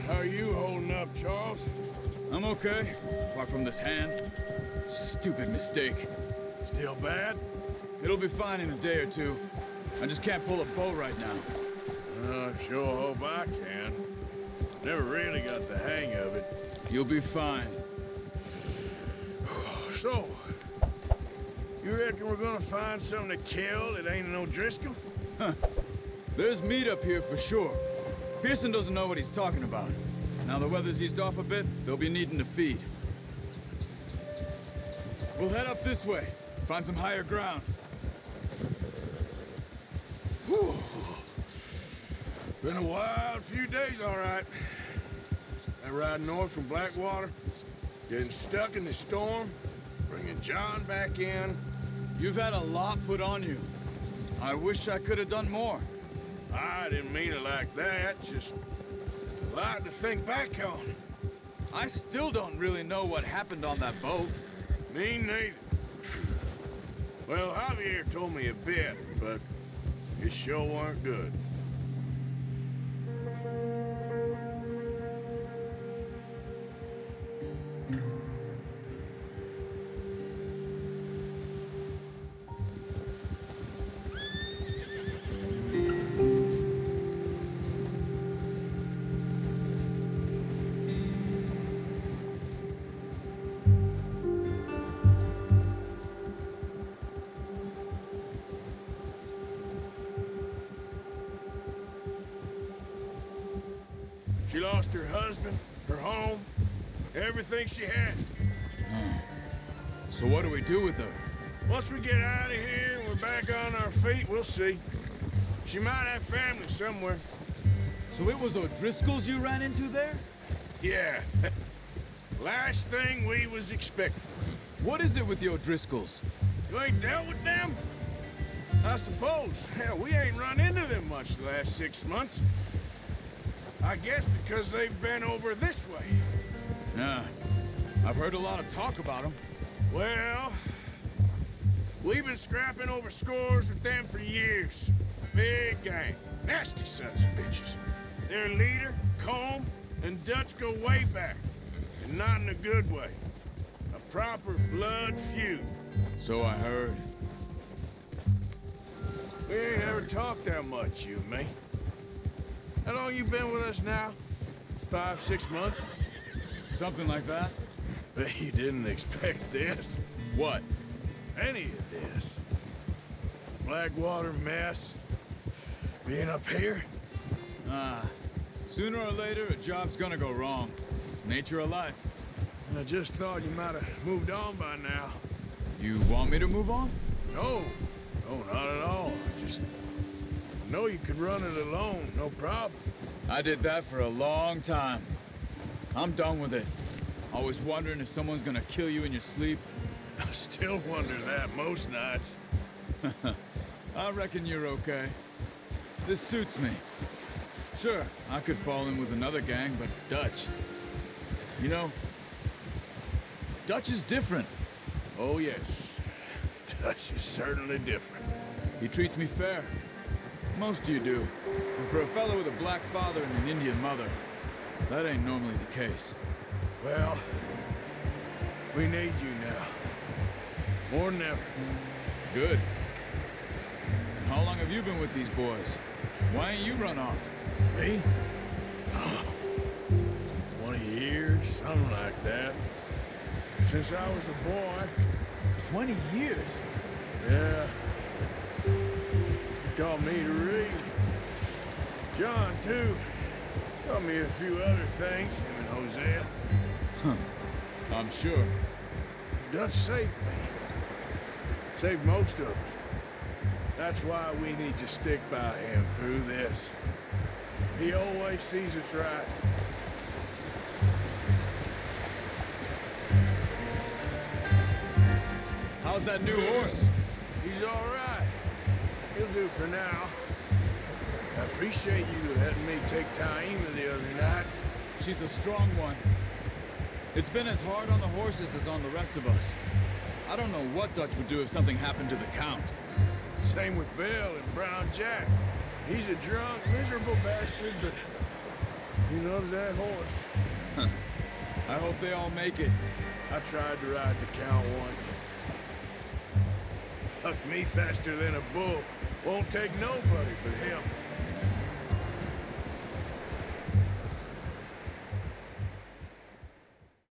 How are you holding up, Charles? I'm okay, apart from this hand. Stupid mistake. Still bad? It'll be fine in a day or two. I just can't pull a bow right now. I sure hope I can. Never really got the hang of it. You'll be fine. So, you reckon we're gonna find something to kill that ain't no Driscoll? There's meat up here for sure. Pearson doesn't know what he's talking about. Now the weather's eased off a bit, they'll be needing to feed. We'll head up this way, find some higher ground. Whew. Been a wild few days, all right. That ride north from Blackwater, getting stuck in the storm, bringing John back in. You've had a lot put on you. I wish I could have done more. I didn't mean it like that, just a lot to think back on. I still don't really know what happened on that boat. Me neither. Well, Javier told me a bit, but it sure weren't good. She lost her husband, her home, everything she had. So what do we do with her? Once we get out of here and we're back on our feet, we'll see. She might have family somewhere. So it was O'Driscoll's you ran into there? Yeah. Last thing we was expecting. What is it with the O'Driscolls? You ain't dealt with them? I suppose. Hell, we ain't run into them much the last 6 months. I guess because they've been over this way. Yeah. I've heard a lot of talk about them. Well, we've been scrapping over scores with them for years. Big gang. Nasty sons of bitches. Their leader, Colm, and Dutch go way back. And not in a good way. A proper blood feud. So I heard. We ain't ever talked that much, you and me. How long you been with us now? 5, 6 months? Something like that? Bet you didn't expect this. What? Any of this. Blackwater mess. Being up here? Sooner or later, a job's gonna go wrong. Nature of life. I just thought you might have moved on by now. You want me to move on? No. No, not at all. Just know you could run it alone, no problem. I did that for a long time. I'm done with it. Always wondering if someone's gonna kill you in your sleep. I still wonder that most nights. I reckon you're okay. This suits me. Sure, I could fall in with another gang, but Dutch... You know, Dutch is different. Oh, yes. Dutch is certainly different. He treats me fair. Most of you do. And for a fellow with a black father and an Indian mother, that ain't normally the case. Well, we need you now. More than ever. Good. And how long have you been with these boys? Why ain't you run off? Me? Oh, 20 years, something like that. Since I was a boy. 20 years? Yeah. He taught me to read. John, too. Taught me a few other things, him and Hosea. I'm sure. Dutch saved me. Saved most of us. That's why we need to stick by him through this. He always sees us right. How's that new horse? He's all right. He'll do for now. I appreciate you letting me take Taima the other night. She's a strong one. It's been as hard on the horses as on the rest of us. I don't know what Dutch would do if something happened to the Count. Same with Bill and Brown Jack. He's a drunk, miserable bastard, but He loves that horse. I hope they all make it. I tried to ride the cow once. Hucked me faster than a bull. Won't take nobody but him.